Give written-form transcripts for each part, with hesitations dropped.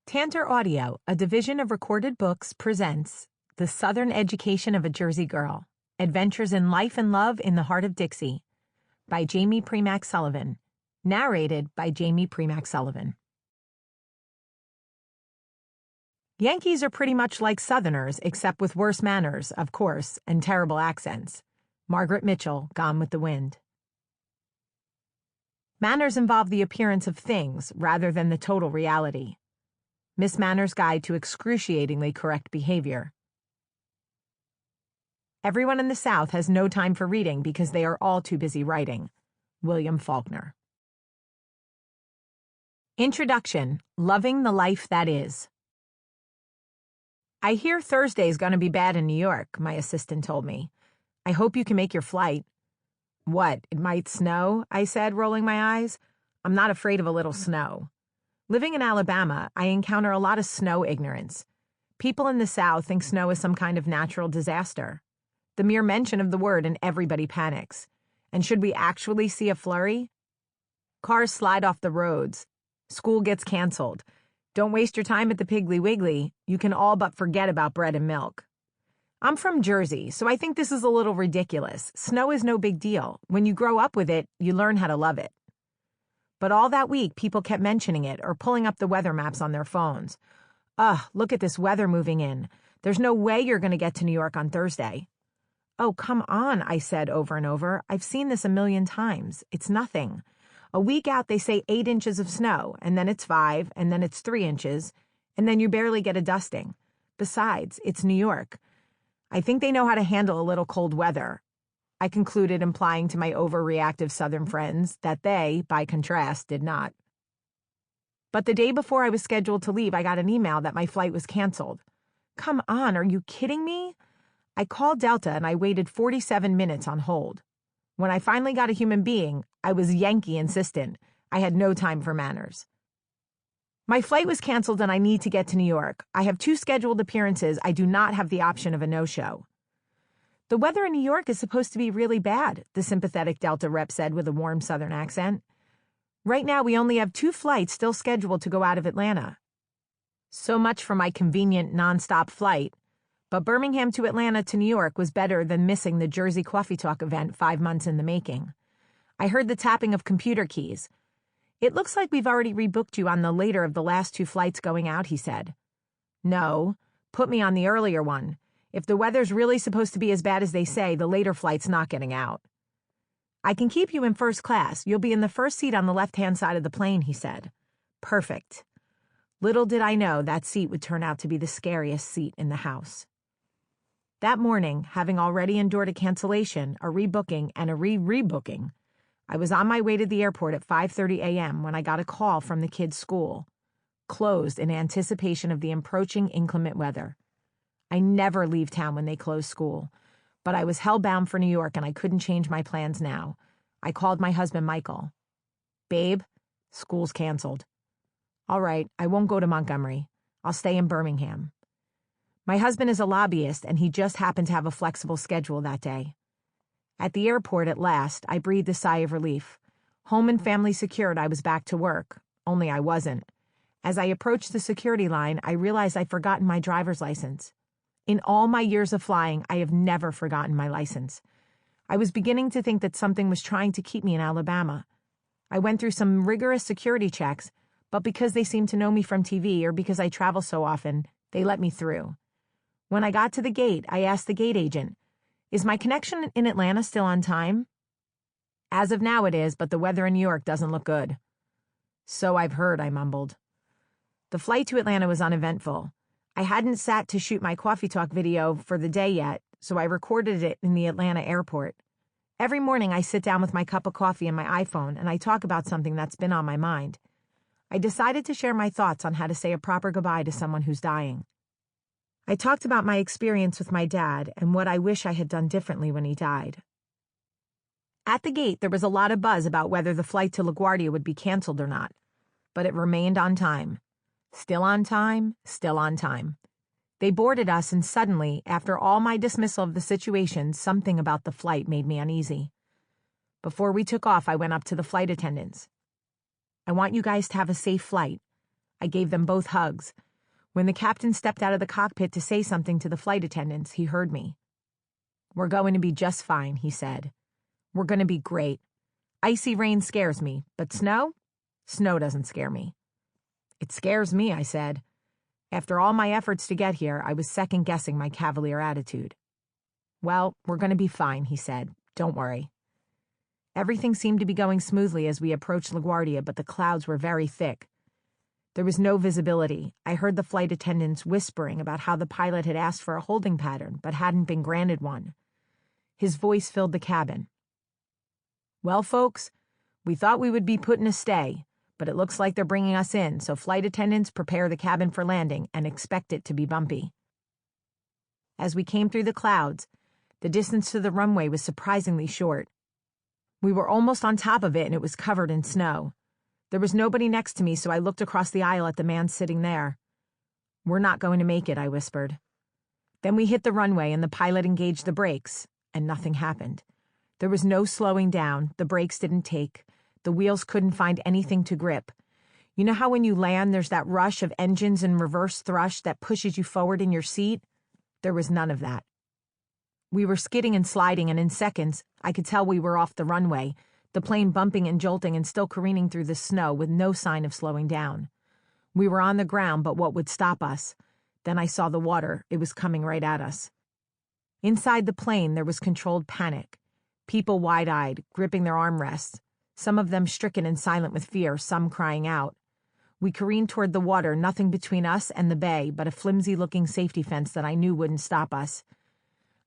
Tantor Audio, a division of Recorded Books, presents The Southern Education of a Jersey Girl, Adventures in Life and Love in the Heart of Dixie, by Jaime Primak Sullivan, narrated by Jaime Primak Sullivan. Yankees are pretty much like Southerners, except with worse manners, of course, and terrible accents. Margaret Mitchell, Gone with the Wind. Manners involve the appearance of things rather than the total reality. Miss Manners' Guide to Excruciatingly Correct Behavior. Everyone in the South has no time for reading because they are all too busy writing. William Faulkner. Introduction: Loving the Life That Is. I hear Thursday's going to be bad in New York, my assistant told me. I hope you can make your flight. What, it might snow? I said, rolling my eyes. I'm not afraid of a little snow. Living in Alabama, I encounter a lot of snow ignorance. People in the South think snow is some kind of natural disaster. The mere mention of the word and everybody panics. And should we actually see a flurry? Cars slide off the roads. School gets canceled. Don't waste your time at the Piggly Wiggly. You can all but forget about bread and milk. I'm from Jersey, so I think this is a little ridiculous. Snow is no big deal. When you grow up with it, you learn how to love it. But all that week, people kept mentioning it or pulling up the weather maps on their phones. Ugh, look at this weather moving in. There's no way you're going to get to New York on Thursday. Oh, come on, I said over and over. I've seen this a million times. It's nothing. A week out, they say 8 inches of snow, and then it's 5, and then it's 3 inches, and then you barely get a dusting. Besides, it's New York. I think they know how to handle a little cold weather. I concluded, implying to my overreactive Southern friends that they, by contrast, did not. But the day before I was scheduled to leave, I got an email that my flight was canceled. Come on, are you kidding me? I called Delta and I waited 47 minutes on hold. When I finally got a human being, I was Yankee insistent. I had no time for manners. My flight was canceled and I need to get to New York. I have 2 scheduled appearances. I do not have the option of a no-show. The weather in New York is supposed to be really bad, the sympathetic Delta rep said with a warm Southern accent. Right now, we only have 2 flights still scheduled to go out of Atlanta. So much for my convenient nonstop flight. But Birmingham to Atlanta to New York was better than missing the Jersey Coffee Talk event 5 months in the making. I heard the tapping of computer keys. It looks like we've already rebooked you on the later of the last 2 flights going out, he said. No, put me on the earlier one. If the weather's really supposed to be as bad as they say, the later flight's not getting out. I can keep you in first class. You'll be in the first seat on the left-hand side of the plane, he said. Perfect. Little did I know that seat would turn out to be the scariest seat in the house. That morning, having already endured a cancellation, a rebooking, and a rebooking, I was on my way to the airport at 5:30 a.m. when I got a call from the kids' school, closed in anticipation of the approaching inclement weather. I never leave town when they close school, but I was hell-bound for New York and I couldn't change my plans now. I called my husband, Michael. Babe, school's canceled. All right, I won't go to Montgomery. I'll stay in Birmingham. My husband is a lobbyist and he just happened to have a flexible schedule that day. At the airport at last, I breathed a sigh of relief. Home and family secured, I was back to work, only I wasn't. As I approached the security line, I realized I'd forgotten my driver's license. In all my years of flying, I have never forgotten my license. I was beginning to think that something was trying to keep me in Alabama. I went through some rigorous security checks, but because they seemed to know me from TV or because I travel so often, they let me through. When I got to the gate, I asked the gate agent, "Is my connection in Atlanta still on time?" "As of now it is, but the weather in New York doesn't look good." "So I've heard," I mumbled. The flight to Atlanta was uneventful. I hadn't sat to shoot my Coffee Talk video for the day yet, so I recorded it in the Atlanta airport. Every morning I sit down with my cup of coffee and my iPhone and I talk about something that's been on my mind. I decided to share my thoughts on how to say a proper goodbye to someone who's dying. I talked about my experience with my dad and what I wish I had done differently when he died. At the gate, there was a lot of buzz about whether the flight to LaGuardia would be canceled or not, but it remained on time. Still on time, still on time. They boarded us, and suddenly, after all my dismissal of the situation, something about the flight made me uneasy. Before we took off, I went up to the flight attendants. "I want you guys to have a safe flight. I gave them both hugs. When the captain stepped out of the cockpit to say something to the flight attendants, he heard me. "We're going to be just fine," he said. "We're going to be great. Icy rain scares me, but snow? Snow doesn't scare me." "It scares me," I said. After all my efforts to get here, I was second-guessing my cavalier attitude. "Well, we're going to be fine," he said. "Don't worry." Everything seemed to be going smoothly as we approached LaGuardia, but the clouds were very thick. There was no visibility. I heard the flight attendants whispering about how the pilot had asked for a holding pattern, but hadn't been granted one. His voice filled the cabin. "Well, folks, we thought we would be put in a stay, but it looks like they're bringing us in, so flight attendants prepare the cabin for landing and expect it to be bumpy." As we came through the clouds, the distance to the runway was surprisingly short. We were almost on top of it, and it was covered in snow. There was nobody next to me, so I looked across the aisle at the man sitting there. "We're not going to make it," I whispered. Then we hit the runway, and the pilot engaged the brakes, and nothing happened. There was no slowing down, the brakes didn't take, the wheels couldn't find anything to grip. You know how when you land, there's that rush of engines and reverse thrust that pushes you forward in your seat? There was none of that. We were skidding and sliding, and in seconds, I could tell we were off the runway, the plane bumping and jolting and still careening through the snow with no sign of slowing down. We were on the ground, but what would stop us? Then I saw the water. It was coming right at us. Inside the plane, there was controlled panic. People wide-eyed, gripping their armrests, some of them stricken and silent with fear, some crying out. We careened toward the water, nothing between us and the bay but a flimsy-looking safety fence that I knew wouldn't stop us.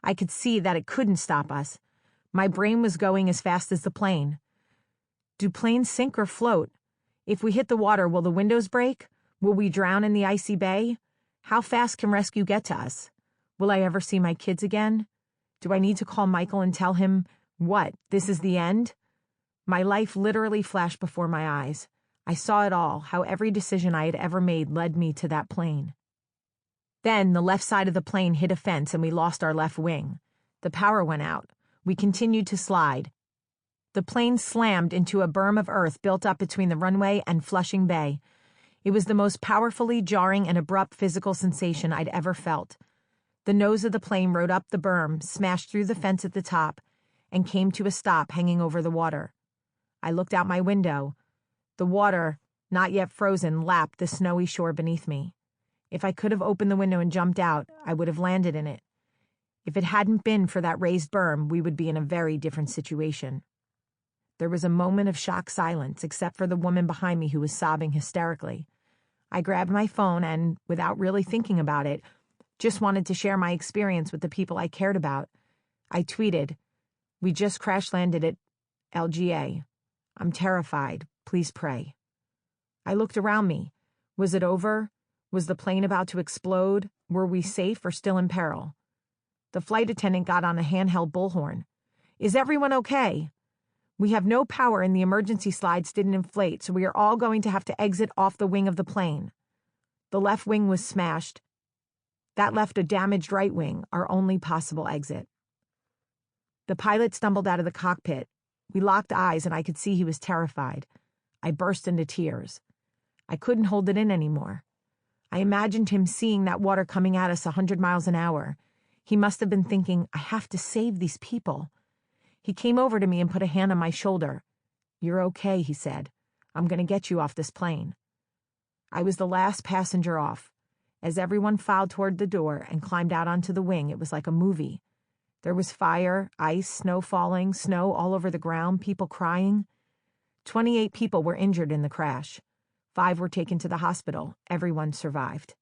I could see that it couldn't stop us. My brain was going as fast as the plane. Do planes sink or float? If we hit the water, will the windows break? Will we drown in the icy bay? How fast can rescue get to us? Will I ever see my kids again? Do I need to call Michael and tell him, what, this is the end? My life literally flashed before my eyes. I saw it all, how every decision I had ever made led me to that plane. Then the left side of the plane hit a fence and we lost our left wing. The power went out. We continued to slide. The plane slammed into a berm of earth built up between the runway and Flushing Bay. It was the most powerfully jarring and abrupt physical sensation I'd ever felt. The nose of the plane rode up the berm, smashed through the fence at the top, and came to a stop hanging over the water. I looked out my window. The water, not yet frozen, lapped the snowy shore beneath me. If I could have opened the window and jumped out, I would have landed in it. If it hadn't been for that raised berm, we would be in a very different situation. There was a moment of shocked silence, except for the woman behind me who was sobbing hysterically. I grabbed my phone and, without really thinking about it, just wanted to share my experience with the people I cared about. I tweeted, "We just crash-landed at LGA. I'm terrified. Please pray." I looked around me. Was it over? Was the plane about to explode? Were we safe or still in peril? The flight attendant got on a handheld bullhorn. "Is everyone okay? We have no power and the emergency slides didn't inflate, so we are all going to have to exit off the wing of the plane." The left wing was smashed. That left a damaged right wing, our only possible exit. The pilot stumbled out of the cockpit. We locked eyes and I could see he was terrified. I burst into tears. I couldn't hold it in anymore. I imagined him seeing that water coming at us 100 miles an hour. He must have been thinking, I have to save these people. He came over to me and put a hand on my shoulder. "You're okay," he said. "I'm going to get you off this plane." I was the last passenger off. As everyone filed toward the door and climbed out onto the wing, it was like a movie. There was fire, ice, snow falling, snow all over the ground, people crying. 28 people were injured in the crash. 5 were taken to the hospital. Everyone survived.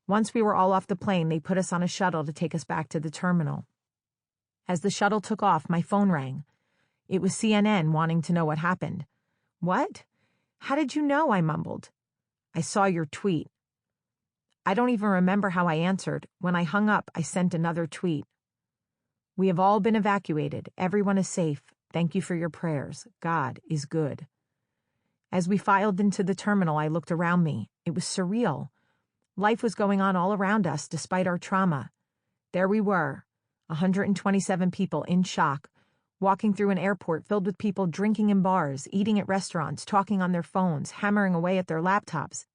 Once we were all off the plane, they put us on a shuttle to take us back to the terminal. As the shuttle took off, my phone rang. It was CNN wanting to know what happened. "What? How did you know?" I mumbled. "I saw your tweet." I don't even remember how I answered. When I hung up, I sent another tweet. "We have all been evacuated. Everyone is safe. Thank you for your prayers. God is good." As we filed into the terminal, I looked around me. It was surreal. Life was going on all around us despite our trauma. There we were, 127 people in shock, walking through an airport filled with people drinking in bars, eating at restaurants, talking on their phones, hammering away at their laptops.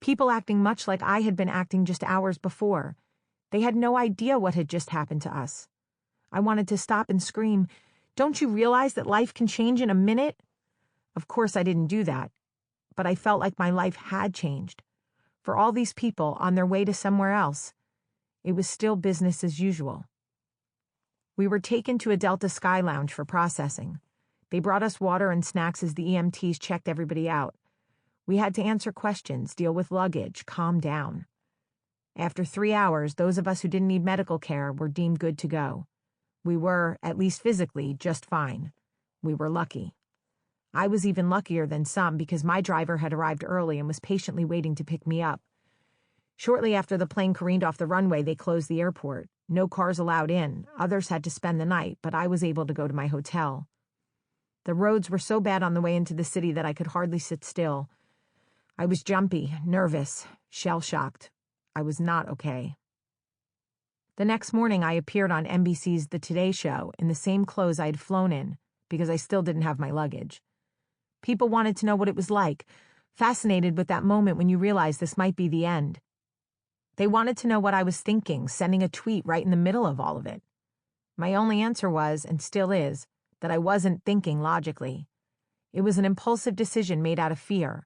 People acting much like I had been acting just hours before. They had no idea what had just happened to us. I wanted to stop and scream, "Don't you realize that life can change in a minute?" Of course, I didn't do that, but I felt like my life had changed. For all these people on their way to somewhere else, it was still business as usual. We were taken to a Delta Sky Lounge for processing. They brought us water and snacks as the EMTs checked everybody out. We had to answer questions, deal with luggage, calm down. After 3 hours, those of us who didn't need medical care were deemed good to go. We were, at least physically, just fine. We were lucky. I was even luckier than some because my driver had arrived early and was patiently waiting to pick me up. Shortly after the plane careened off the runway, they closed the airport. No cars allowed in. Others had to spend the night, but I was able to go to my hotel. The roads were so bad on the way into the city that I could hardly sit still. I was jumpy, nervous, shell-shocked. I was not okay. The next morning, I appeared on NBC's The Today Show in the same clothes I had flown in because I still didn't have my luggage. People wanted to know what it was like, fascinated with that moment when you realize this might be the end. They wanted to know what I was thinking, sending a tweet right in the middle of all of it. My only answer was, and still is, that I wasn't thinking logically. It was an impulsive decision made out of fear.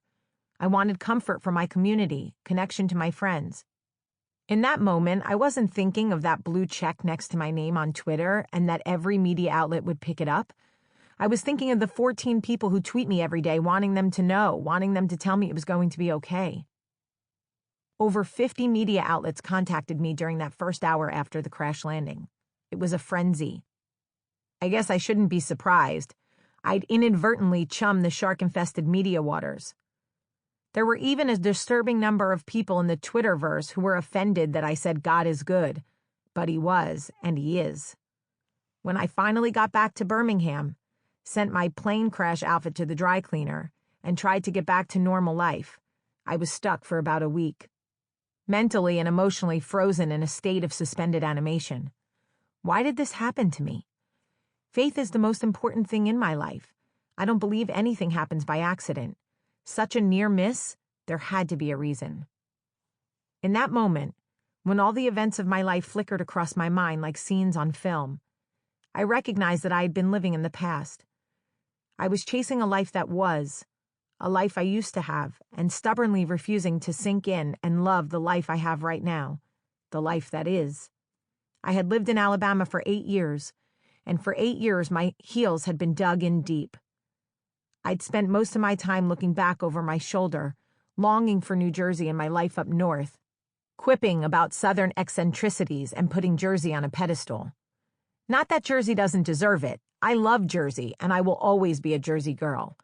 I wanted comfort from my community, connection to my friends. In that moment, I wasn't thinking of that blue check next to my name on Twitter and that every media outlet would pick it up. I was thinking of the 14 people who tweet me every day, wanting them to know, wanting them to tell me it was going to be okay. Over 50 media outlets contacted me during that first hour after the crash landing. It was a frenzy. I guess I shouldn't be surprised. I'd inadvertently chummed the shark-infested media waters. There were even a disturbing number of people in the Twitterverse who were offended that I said God is good, but he was, and he is. When I finally got back to Birmingham, sent my plane crash outfit to the dry cleaner, and tried to get back to normal life, I was stuck for about a week. Mentally and emotionally frozen in a state of suspended animation. Why did this happen to me? Faith is the most important thing in my life. I don't believe anything happens by accident. Such a near miss, there had to be a reason. In that moment, when all the events of my life flickered across my mind like scenes on film, I recognized that I had been living in the past. I was chasing a life that was, a life I used to have, and stubbornly refusing to sink in and love the life I have right now, the life that is. I had lived in Alabama for 8 years, and for 8 years my heels had been dug in deep. I'd spent most of my time looking back over my shoulder, longing for New Jersey and my life up north, quipping about Southern eccentricities and putting Jersey on a pedestal. Not that Jersey doesn't deserve it. I love Jersey, and I will always be a Jersey girl.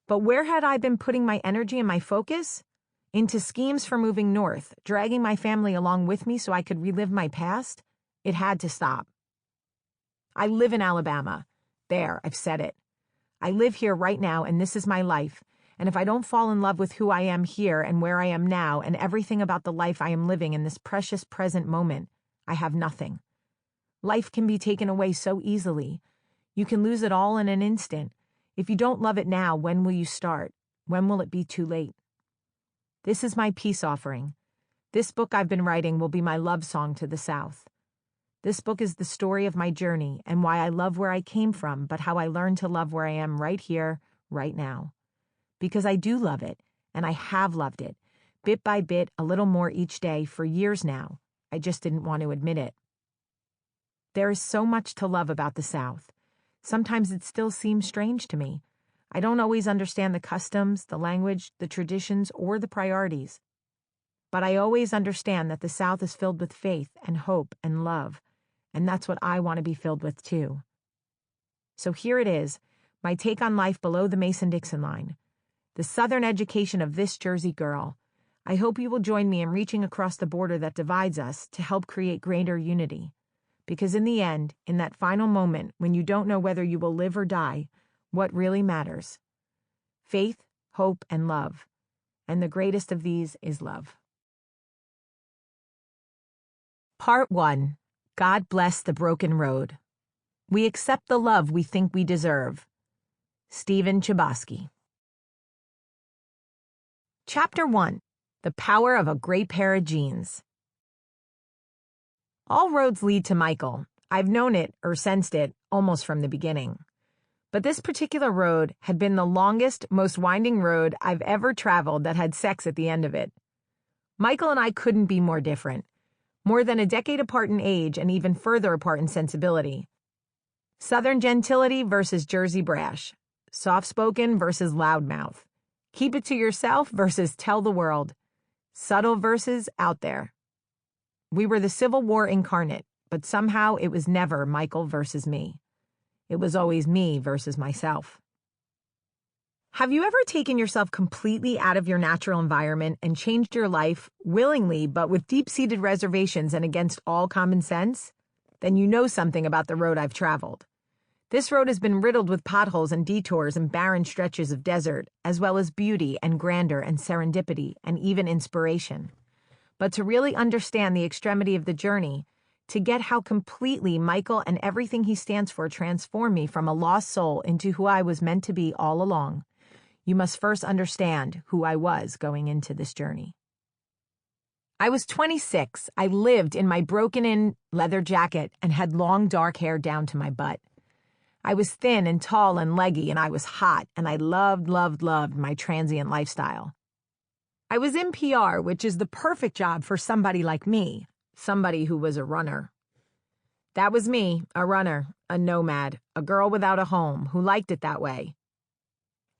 But where had I been putting my energy and my focus? Into schemes for moving north, dragging my family along with me so I could relive my past? It had to stop. I live in Alabama. There, I've said it. I live here right now, and this is my life. And if I don't fall in love with who I am here and where I am now and everything about the life I am living in this precious present moment, I have nothing. Life can be taken away so easily. You can lose it all in an instant. If you don't love it now, when will you start? When will it be too late? This is my peace offering. This book I've been writing will be my love song to the South. This book is the story of my journey and why I love where I came from, but how I learned to love where I am right here, right now. Because I do love it, and I have loved it, bit by bit, a little more each day for years now. I just didn't want to admit it. There is so much to love about the South. Sometimes it still seems strange to me. I don't always understand the customs, the language, the traditions, or the priorities. But I always understand that the South is filled with faith and hope and love, and that's what I want to be filled with too. So here it is, my take on life below the Mason-Dixon line. The Southern education of this Jersey girl. I hope you will join me in reaching across the border that divides us to help create greater unity. Because in the end, in that final moment when you don't know whether you will live or die, what really matters? Faith, hope, and love. And the greatest of these is love. Part 1. God Bless the Broken Road. We accept the love we think we deserve. Stephen Chbosky. Chapter 1. The power of a great pair of jeans. All roads lead to Michael. I've known it or sensed it almost from the beginning. But this particular road had been the longest, most winding road I've ever traveled that had sex at the end of it. Michael and I couldn't be more different. More than a decade apart in age and even further apart in sensibility. Southern gentility versus Jersey brash. Soft-spoken versus loudmouth. Keep it to yourself versus tell the world. Subtle versus out there. We were the Civil War incarnate, but somehow it was never Michael versus me. It was always me versus myself. Have you ever taken yourself completely out of your natural environment and changed your life willingly but with deep-seated reservations and against all common sense? Then you know something about the road I've traveled. This road has been riddled with potholes and detours and barren stretches of desert, as well as beauty and grandeur and serendipity and even inspiration. But to really understand the extremity of the journey, to get how completely Michael and everything he stands for transformed me from a lost soul into who I was meant to be all along, you must first understand who I was going into this journey. I was 26. I lived in my broken-in leather jacket and had long dark hair down to my butt. I was thin and tall and leggy, and I was hot, and I loved my transient lifestyle. I was in PR, which is the perfect job for somebody like me, somebody who was a runner. That was me, a runner, a nomad, a girl without a home, who liked it that way.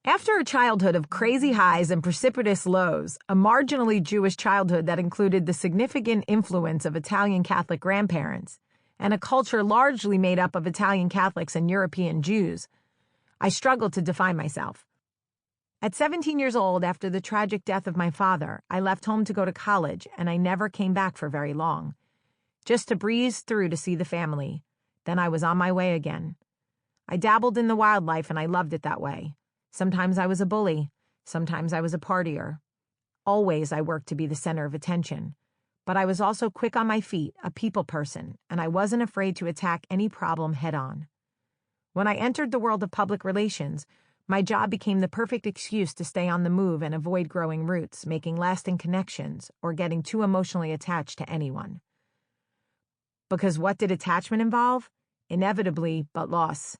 After a childhood of crazy highs and precipitous lows, a marginally Jewish childhood that included the significant influence of Italian Catholic grandparents, and a culture largely made up of Italian Catholics and European Jews, I struggled to define myself. At 17 years old, after the tragic death of my father, I left home to go to college, and I never came back for very long, just to breeze through to see the family. Then I was on my way again. I dabbled in the wildlife, and I loved it that way. Sometimes I was a bully. Sometimes I was a partier. Always I worked to be the center of attention. But I was also quick on my feet, a people person, and I wasn't afraid to attack any problem head-on. When I entered the world of public relations, my job became the perfect excuse to stay on the move and avoid growing roots, making lasting connections, or getting too emotionally attached to anyone. Because what did attachment involve? Inevitably, but loss.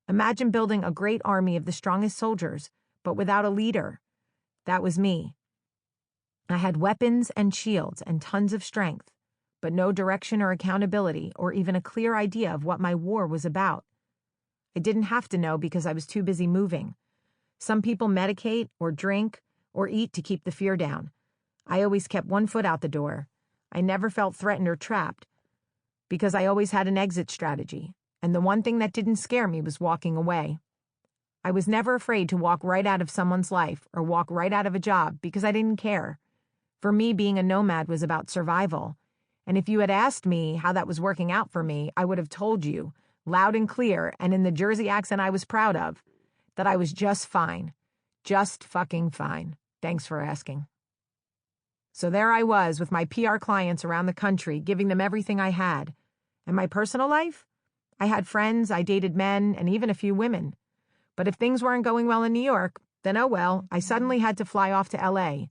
Imagine building a great army of the strongest soldiers, but without a leader. That was me. I had weapons and shields and tons of strength, but no direction or accountability or even a clear idea of what my war was about. I didn't have to know because I was too busy moving. Some people medicate or drink or eat to keep the fear down. I always kept one foot out the door. I never felt threatened or trapped because I always had an exit strategy, and the one thing that didn't scare me was walking away. I was never afraid to walk right out of someone's life or walk right out of a job because I didn't care. For me, being a nomad was about survival. And if you had asked me how that was working out for me, I would have told you, loud and clear, and in the Jersey accent I was proud of, that I was just fine. Just fucking fine. Thanks for asking. So there I was with my PR clients around the country, giving them everything I had. And my personal life? I had friends, I dated men, and even a few women. But if things weren't going well in New York, then oh well, I suddenly had to fly off to L.A.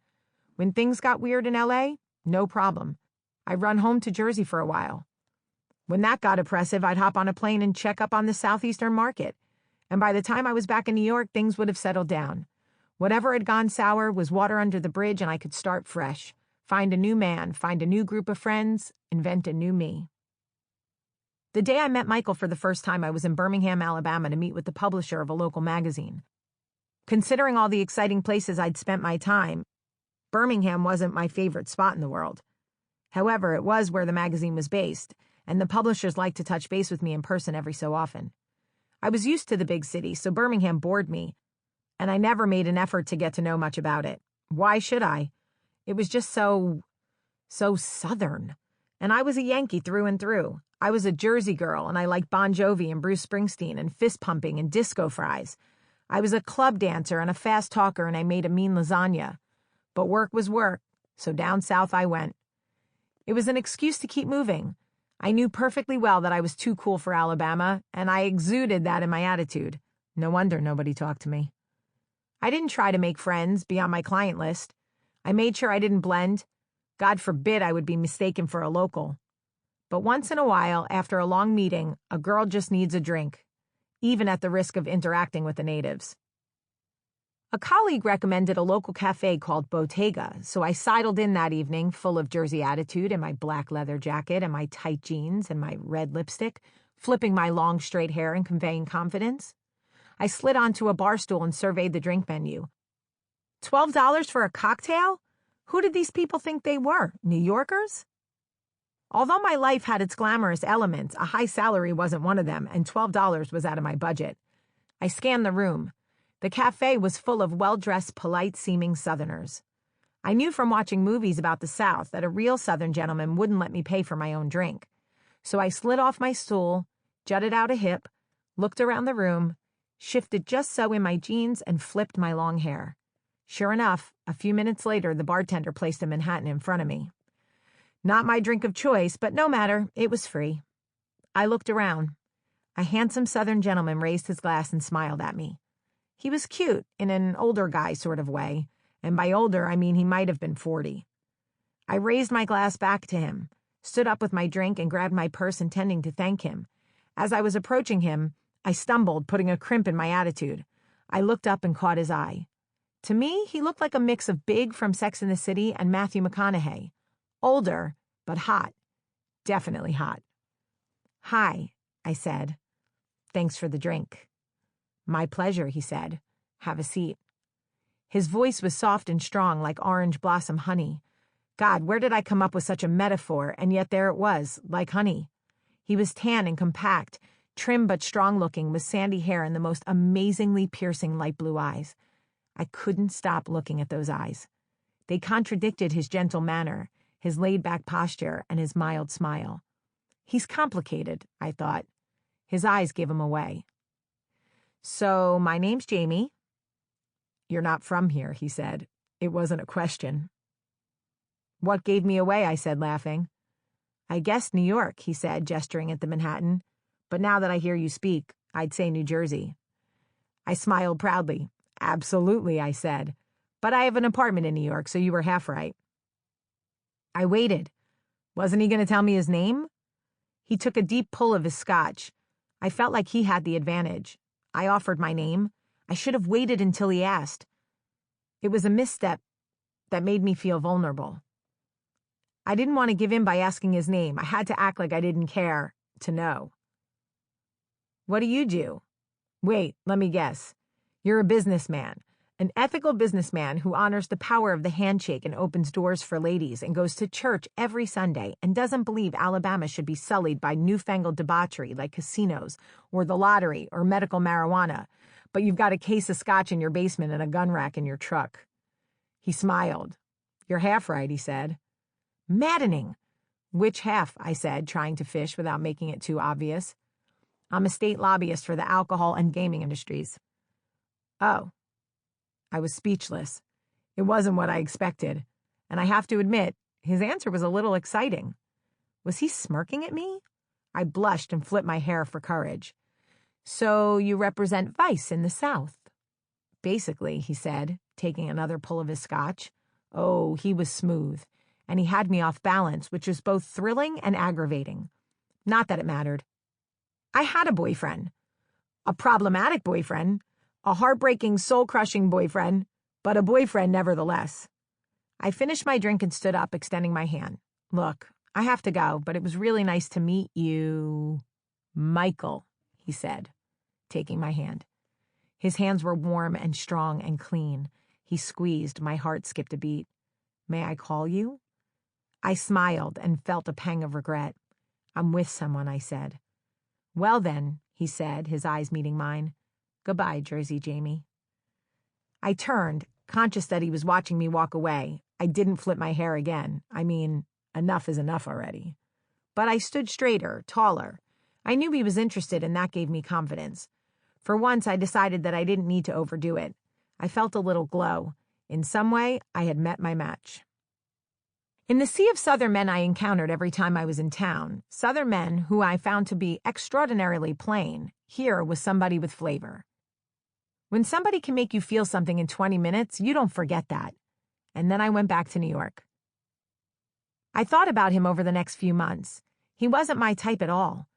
When things got weird in L.A., no problem. I'd run home to Jersey for a while. When that got oppressive, I'd hop on a plane and check up on the southeastern market. And by the time I was back in New York, things would have settled down. Whatever had gone sour was water under the bridge, and I could start fresh. Find a new man, find a new group of friends, invent a new me. The day I met Michael for the first time, I was in Birmingham, Alabama to meet with the publisher of a local magazine. Considering all the exciting places I'd spent my time, Birmingham wasn't my favorite spot in the world. However, it was where the magazine was based, and the publishers liked to touch base with me in person every so often. I was used to the big city, so Birmingham bored me, and I never made an effort to get to know much about it. Why should I? It was just so Southern. And I was a Yankee through and through. I was a Jersey girl, and I liked Bon Jovi and Bruce Springsteen and fist pumping and disco fries. I was a club dancer and a fast talker, and I made a mean lasagna. But work was work, so down south I went. It was an excuse to keep moving. I knew perfectly well that I was too cool for Alabama, and I exuded that in my attitude. No wonder nobody talked to me. I didn't try to make friends, be on my client list. I made sure I didn't blend. God forbid I would be mistaken for a local. But once in a while, after a long meeting, a girl just needs a drink, even at the risk of interacting with the natives. A colleague recommended a local cafe called Bottega, so I sidled in that evening full of Jersey attitude in my black leather jacket and my tight jeans and my red lipstick, flipping my long straight hair and conveying confidence. I slid onto a bar stool and surveyed the drink menu. $12 for a cocktail? Who did these people think they were? New Yorkers? Although my life had its glamorous elements, a high salary wasn't one of them, and $12 was out of my budget. I scanned the room. The cafe was full of well-dressed, polite-seeming Southerners. I knew from watching movies about the South that a real Southern gentleman wouldn't let me pay for my own drink. So I slid off my stool, jutted out a hip, looked around the room, shifted just so in my jeans, and flipped my long hair. Sure enough, a few minutes later, the bartender placed a Manhattan in front of me. Not my drink of choice, but no matter, it was free. I looked around. A handsome Southern gentleman raised his glass and smiled at me. He was cute, in an older guy sort of way, and by older I mean he might have been 40. I raised my glass back to him, stood up with my drink, and grabbed my purse intending to thank him. As I was approaching him, I stumbled, putting a crimp in my attitude. I looked up and caught his eye. To me, he looked like a mix of Big from Sex and the City and Matthew McConaughey. Older, but hot. Definitely hot. "Hi," I said. "Thanks for the drink." "My pleasure," he said. "Have a seat." His voice was soft and strong like orange blossom honey. God, where did I come up with such a metaphor? And yet there it was, like honey. He was tan and compact, trim but strong-looking, with sandy hair and the most amazingly piercing light blue eyes. I couldn't stop looking at those eyes. They contradicted his gentle manner, his laid-back posture, and his mild smile. He's complicated, I thought. His eyes gave him away. "So, my name's Jamie." "You're not from here," he said. It wasn't a question. "What gave me away?" I said, laughing. "I guessed New York," he said, gesturing at the Manhattan. "But now that I hear you speak, I'd say New Jersey." I smiled proudly. "Absolutely," I said. "But I have an apartment in New York, so you were half right." I waited. Wasn't he going to tell me his name? He took a deep pull of his scotch. I felt like he had the advantage. I offered my name. I should have waited until he asked. It was a misstep that made me feel vulnerable. I didn't want to give in by asking his name. I had to act like I didn't care to know. "What do you do?" "Wait, let me guess. You're a businessman. An ethical businessman who honors the power of the handshake and opens doors for ladies and goes to church every Sunday and doesn't believe Alabama should be sullied by newfangled debauchery like casinos or the lottery or medical marijuana, but you've got a case of scotch in your basement and a gun rack in your truck." He smiled. "You're half right," he said. "Maddening." "Which half?" I said, trying to fish without making it too obvious. "I'm a state lobbyist for the alcohol and gaming industries." "Oh." I was speechless. It wasn't what I expected, and I have to admit, his answer was a little exciting. Was he smirking at me? I blushed and flipped my hair for courage. "So you represent vice in the South?" "Basically," he said, taking another pull of his scotch. Oh, he was smooth, and he had me off balance, which was both thrilling and aggravating. Not that it mattered. I had a boyfriend. A problematic boyfriend. A heartbreaking, soul-crushing boyfriend, but a boyfriend nevertheless. I finished my drink and stood up, extending my hand. "Look, I have to go, but it was really nice to meet you." "Michael," he said, taking my hand. His hands were warm and strong and clean. He squeezed. My heart skipped a beat. "May I call you?" I smiled and felt a pang of regret. "I'm with someone," I said. "Well then," he said, his eyes meeting mine. "Goodbye, Jersey Jamie." I turned, conscious that he was watching me walk away. I didn't flip my hair again. I mean, enough is enough already. But I stood straighter, taller. I knew he was interested, and that gave me confidence. For once, I decided that I didn't need to overdo it. I felt a little glow. In some way, I had met my match. In the sea of Southern men I encountered every time I was in town, Southern men who I found to be extraordinarily plain, here was somebody with flavor. When somebody can make you feel something in 20 minutes, you don't forget that. and then I went back to New York. I thought about him over the next few months. He wasn't my type at all.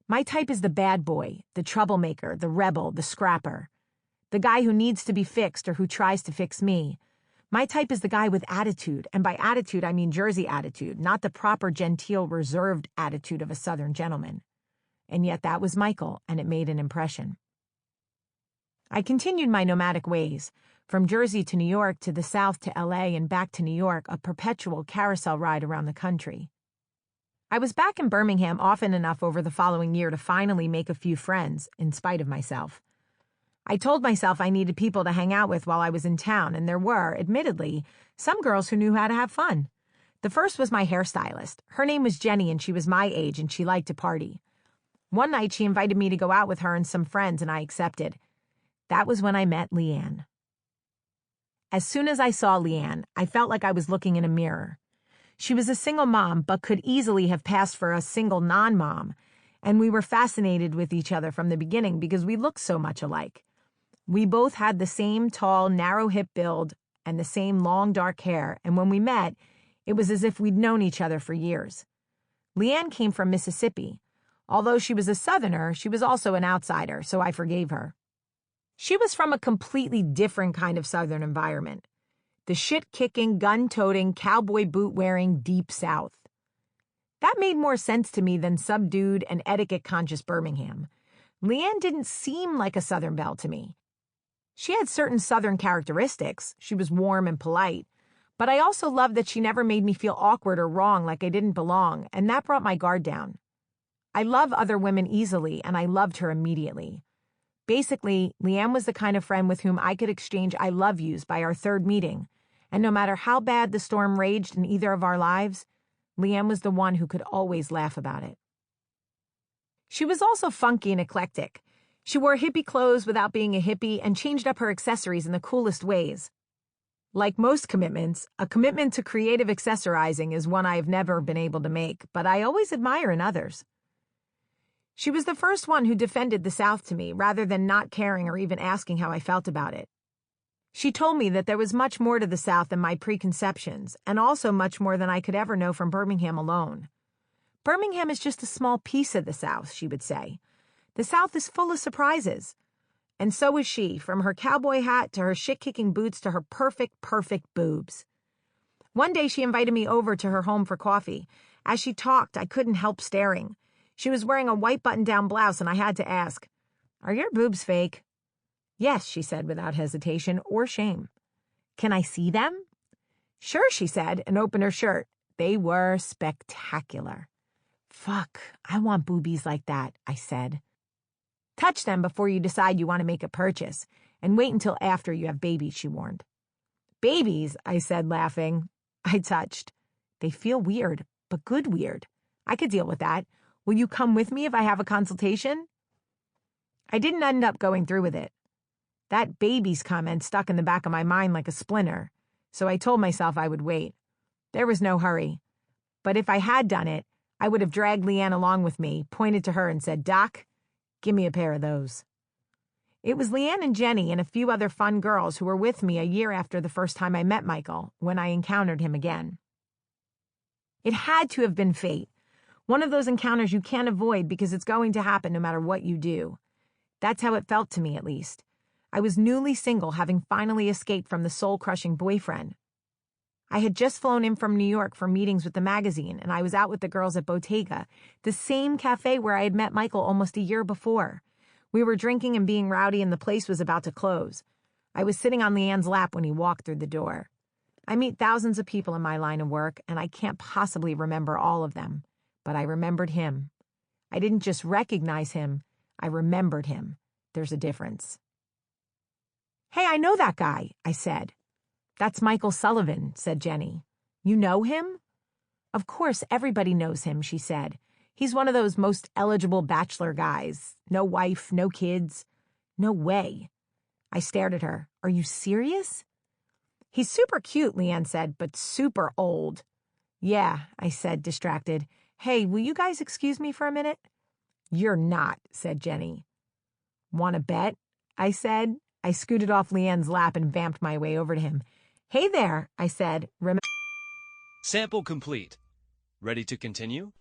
My type is the bad boy, the troublemaker, the rebel, the scrapper. The guy who needs to be fixed or who tries to fix me. My type is the guy with attitude, and by attitude I mean Jersey attitude, not the proper genteel, reserved attitude of a Southern gentleman. And yet that was Michael, and it made an impression. I continued my nomadic ways, from Jersey to New York to the South to L.A. and back to New York, a perpetual carousel ride around the country. I was back in Birmingham often enough over the following year to finally make a few friends, in spite of myself. I told myself I needed people to hang out with while I was in town, and there were, admittedly, some girls who knew how to have fun. The first was my hairstylist. Her name was Jenny, and she was my age, and she liked to party. One night, she invited me to go out with her and some friends, and I accepted. That was when I met Leanne. As soon as I saw Leanne, I felt like I was looking in a mirror. She was a single mom, but could easily have passed for a single non-mom, and we were fascinated with each other from the beginning because we looked so much alike. We both had the same tall, narrow hip build and the same long, dark hair, and when we met, it was as if we'd known each other for years. Leanne came from Mississippi. Although she was a Southerner, she was also an outsider, so I forgave her. She was from a completely different kind of Southern environment. The shit-kicking, gun-toting, cowboy boot-wearing Deep South. That made more sense to me than subdued and etiquette-conscious Birmingham. Leanne didn't seem like a Southern belle to me. She had certain Southern characteristics. She was warm and polite. But I also loved that she never made me feel awkward or wrong, like I didn't belong, and that brought my guard down. I love other women easily, and I loved her immediately. Basically, Leanne was the kind of friend with whom I could exchange I love yous by our third meeting, and no matter how bad the storm raged in either of our lives, Leanne was the one who could always laugh about it. She was also funky and eclectic. She wore hippie clothes without being a hippie and changed up her accessories in the coolest ways. Like most commitments, a commitment to creative accessorizing is one I have never been able to make, but I always admire in others. She was the first one who defended the South to me, rather than not caring or even asking how I felt about it. She told me that there was much more to the South than my preconceptions, and also much more than I could ever know from Birmingham alone. Birmingham is just a small piece of the South, she would say. The South is full of surprises. And so was she, from her cowboy hat to her shit-kicking boots to her perfect boobs. One day she invited me over to her home for coffee. As she talked, I couldn't help staring. She was wearing a white button-down blouse, and I had to ask, "Are your boobs fake?" "Yes," she said without hesitation or shame. "Can I see them?" "Sure," she said, and opened her shirt. They were spectacular. "Fuck, I want boobies like that," I said. "Touch them before you decide you want to make a purchase, and wait until after you have babies," she warned. "Babies," I said, laughing. I touched. "They feel weird, but good weird. I could deal with that. Will you come with me if I have a consultation?" I didn't end up going through with it. That babies comment stuck in the back of my mind like a splinter, so I told myself I would wait. There was no hurry. But if I had done it, I would have dragged Leanne along with me, pointed to her and said, "Doc, give me a pair of those." It was Leanne and Jenny and a few other fun girls who were with me a year after the first time I met Michael, when I encountered him again. It had to have been fate. One of those encounters you can't avoid because it's going to happen no matter what you do. That's how it felt to me, at least. I was newly single, having finally escaped from the soul-crushing boyfriend. I had just flown in from New York for meetings with the magazine, and I was out with the girls at Bottega, the same cafe where I had met Michael almost a year before. We were drinking and being rowdy, and the place was about to close. I was sitting on Leanne's lap when he walked through the door. I meet thousands of people in my line of work, and I can't possibly remember all of them. But I remembered him. I didn't just recognize him, I remembered him. There's a difference. "Hey, I know that guy," I said. "That's Michael Sullivan," said Jenny. "You know him?" "Of course, everybody knows him," she said. "He's one of those most eligible bachelor guys. No wife, no kids." "No way." I stared at her. "Are you serious?" "He's super cute," Leanne said, "but super old." "Yeah," I said, distracted. "Hey, will you guys excuse me for a minute?" "You're not," said Jenny. "Want to bet?" I said. I scooted off Leanne's lap and vamped my way over to him. Hey there, I said. Sample complete. Ready to continue?